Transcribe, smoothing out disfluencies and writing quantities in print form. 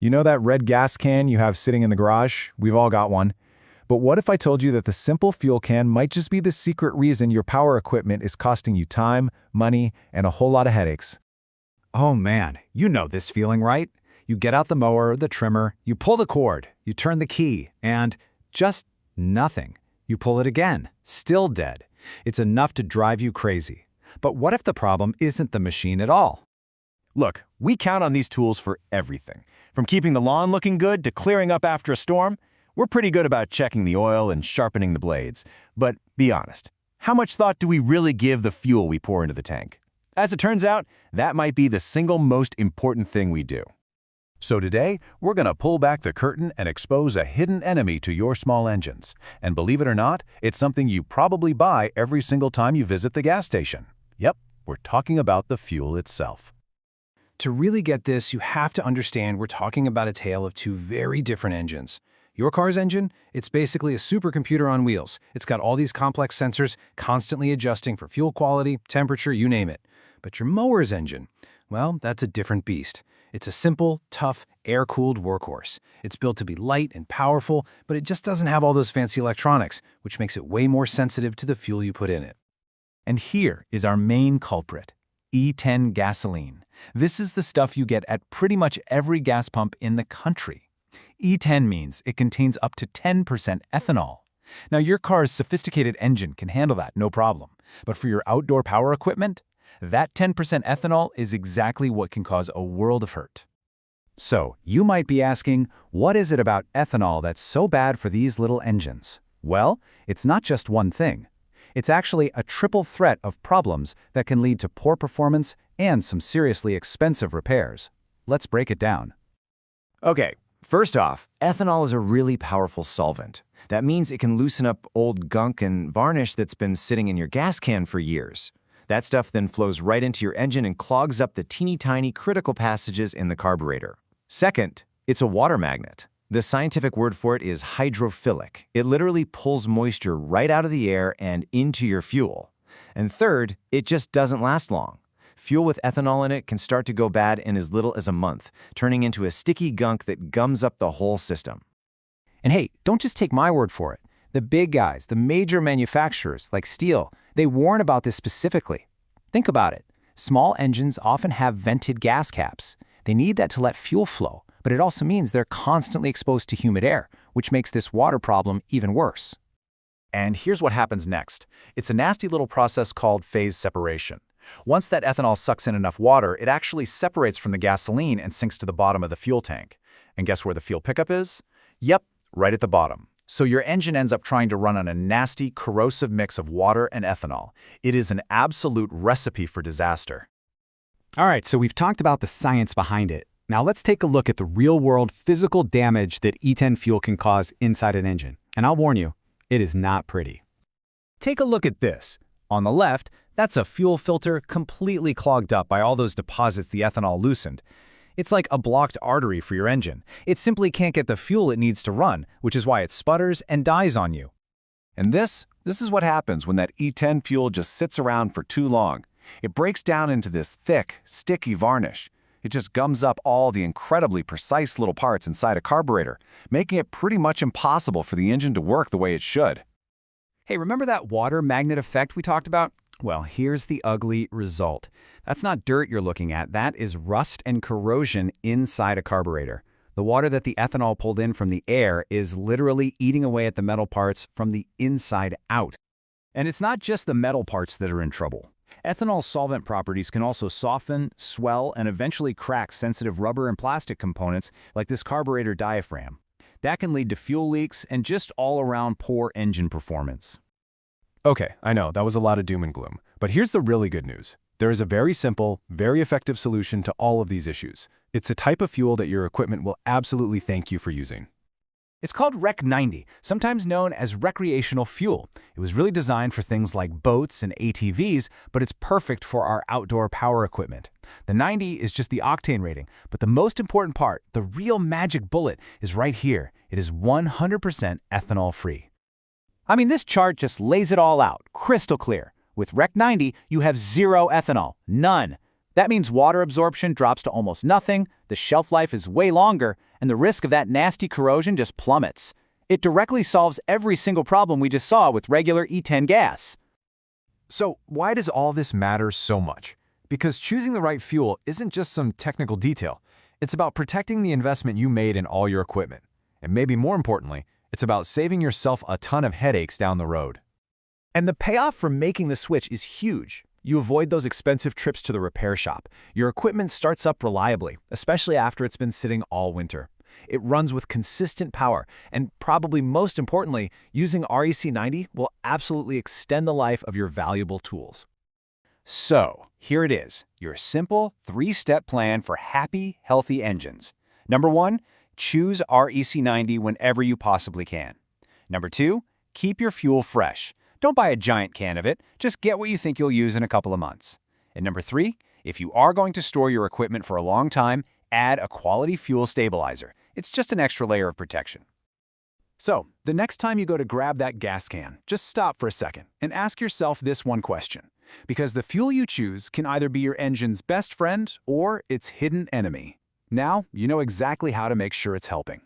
You know that red gas can you have sitting in the garage? We've all got one. But what if I told you that the simple fuel can might just be the secret reason your power equipment is costing you time, money, and a whole lot of headaches? Oh man, you know this feeling, right? You get out the mower, the trimmer, you pull the cord, you turn the key, and just nothing. You pull it again, still dead. It's enough to drive you crazy. But what if the problem isn't the machine at all? Look, we count on these tools for everything. From keeping the lawn looking good to clearing up after a storm, we're pretty good about checking the oil and sharpening the blades. But be honest, how much thought do we really give the fuel we pour into the tank? As it turns out, that might be the single most important thing we do. So today, we're going to pull back the curtain and expose a hidden enemy to your small engines. And believe it or not, it's something you probably buy every single time you visit the gas station. Yep, we're talking about the fuel itself. To really get this, you have to understand we're talking about a tale of two very different engines. Your car's engine, it's basically a supercomputer on wheels. It's got all these complex sensors constantly adjusting for fuel quality, temperature, you name it. But your mower's engine, well, that's a different beast. It's a simple, tough, air-cooled workhorse. It's built to be light and powerful, but it just doesn't have all those fancy electronics, which makes it way more sensitive to the fuel you put in it. And here is our main culprit, E10 gasoline. This is the stuff you get at pretty much every gas pump in the country. E10 means it contains up to 10% ethanol. Now, your car's sophisticated engine can handle that, no problem. But for your outdoor power equipment, that 10% ethanol is exactly what can cause a world of hurt. So, you might be asking, what is it about ethanol that's so bad for these little engines? Well, it's not just one thing. It's actually a triple threat of problems that can lead to poor performance and some seriously expensive repairs. Let's break it down. Okay, first off, ethanol is a really powerful solvent. That means it can loosen up old gunk and varnish that's been sitting in your gas can for years. That stuff then flows right into your engine and clogs up the teeny tiny critical passages in the carburetor. Second, it's a water magnet. The scientific word for it is hydrophilic. It literally pulls moisture right out of the air and into your fuel. And third, it just doesn't last long. Fuel with ethanol in it can start to go bad in as little as a month, turning into a sticky gunk that gums up the whole system. And hey, don't just take my word for it. The big guys, the major manufacturers like steel, they warn about this specifically. Think about it. Small engines often have vented gas caps. They need that to let fuel flow, but it also means they're constantly exposed to humid air, which makes this water problem even worse. And here's what happens next. It's a nasty little process called phase separation. Once that ethanol sucks in enough water, it actually separates from the gasoline and sinks to the bottom of the fuel tank. And guess where the fuel pickup is? Yep, right at the bottom. So your engine ends up trying to run on a nasty, corrosive mix of water and ethanol. It is an absolute recipe for disaster. All right, so we've talked about the science behind it. Now let's take a look at the real-world physical damage that E10 fuel can cause inside an engine. And I'll warn you, it is not pretty. Take a look at this. On the left, that's a fuel filter completely clogged up by all those deposits the ethanol loosened. It's like a blocked artery for your engine. It simply can't get the fuel it needs to run, which is why it sputters and dies on you. And this is what happens when that E10 fuel just sits around for too long. It breaks down into this thick, sticky varnish. It just gums up all the incredibly precise little parts inside a carburetor, making it pretty much impossible for the engine to work the way it should. Hey, remember that water magnet effect we talked about? Well, here's the ugly result. That's not dirt you're looking at. That is rust and corrosion inside a carburetor. The water that the ethanol pulled in from the air is literally eating away at the metal parts from the inside out. And it's not just the metal parts that are in trouble. Ethanol solvent properties can also soften, swell, and eventually crack sensitive rubber and plastic components like this carburetor diaphragm. That can lead to fuel leaks and just all-around poor engine performance. Okay, I know, that was a lot of doom and gloom. But here's the really good news. There is a very simple, very effective solution to all of these issues. It's a type of fuel that your equipment will absolutely thank you for using. It's called REC-90, sometimes known as recreational fuel. It was really designed for things like boats and ATVs, but it's perfect for our outdoor power equipment. The 90 is just the octane rating, but the most important part, the real magic bullet, is right here. It is 100% ethanol-free. I mean, this chart just lays it all out, crystal clear. With REC-90, you have zero ethanol, none. That means water absorption drops to almost nothing, the shelf life is way longer, and the risk of that nasty corrosion just plummets. It directly solves every single problem we just saw with regular E10 gas. So why does all this matter so much? Because choosing the right fuel isn't just some technical detail. It's about protecting the investment you made in all your equipment. And maybe more importantly, it's about saving yourself a ton of headaches down the road. And the payoff for making the switch is huge. You avoid those expensive trips to the repair shop. Your equipment starts up reliably, especially after it's been sitting all winter. It runs with consistent power, and probably most importantly, using REC-90 will absolutely extend the life of your valuable tools. So, here it is, your simple 3-step plan for happy, healthy engines. Number 1, choose REC-90 whenever you possibly can. Number 2, keep your fuel fresh. Don't buy a giant can of it, just get what you think you'll use in a couple of months. And number 3, if you are going to store your equipment for a long time, add a quality fuel stabilizer. It's just an extra layer of protection. So, the next time you go to grab that gas can, just stop for a second and ask yourself this one question. Because the fuel you choose can either be your engine's best friend or its hidden enemy. Now, you know exactly how to make sure it's helping.